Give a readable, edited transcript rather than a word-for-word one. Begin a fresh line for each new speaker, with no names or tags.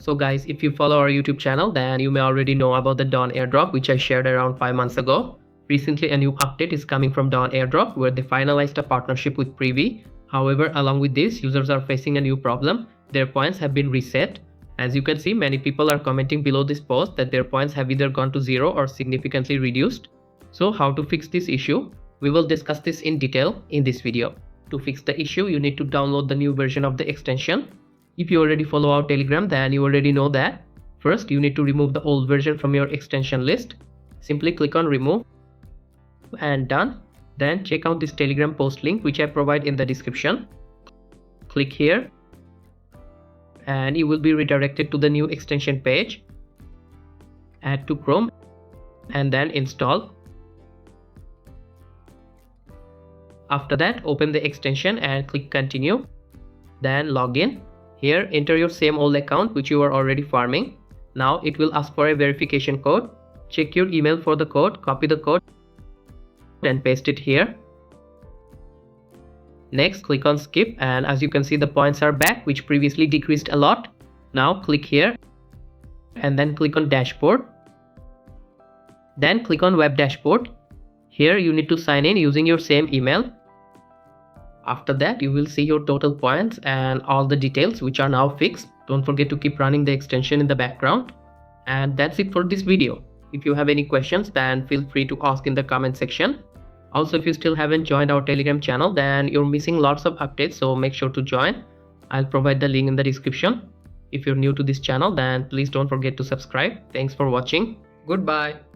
So guys, if you follow our YouTube channel, then you may already know about the Dawn Airdrop, which I shared around 5 months ago. Recently, a new update is coming from Dawn Airdrop where they finalized a partnership with Privy. However, along with this, users are facing a new problem. Their points have been reset. As you can see, many people are commenting below this post that their points have either gone to zero or significantly reduced. So how to fix this issue? We will discuss this in detail in this video. To fix the issue, you need to download the new version of the extension. If you already follow our Telegram, then you already know that. First, you need to remove the old version from your extension list. Simply click on remove and done. Then check out this Telegram post link which I provide in the description. Click here and you will be redirected to the new extension page. Add to Chrome and then install. After that, open the extension and click continue. Then log in. Here, enter your same old account which you are already farming. Now it will ask for a verification code. Check your email for the code, copy the code and paste it here. Next, click on skip and as you can see the points are back which previously decreased a lot. Now click here and then click on dashboard. Then click on web dashboard. Here you need to sign in using your same email. After that, you will see your total points and all the details which are now fixed. Don't forget to keep running the extension in the background. And that's it for this video. If you have any questions, then feel free to ask in the comment section. Also, if you still haven't joined our Telegram channel, then you're missing lots of updates, so make sure to join. I'll provide the link in the description. If you're new to this channel, then please don't forget to subscribe. Thanks for watching. Goodbye.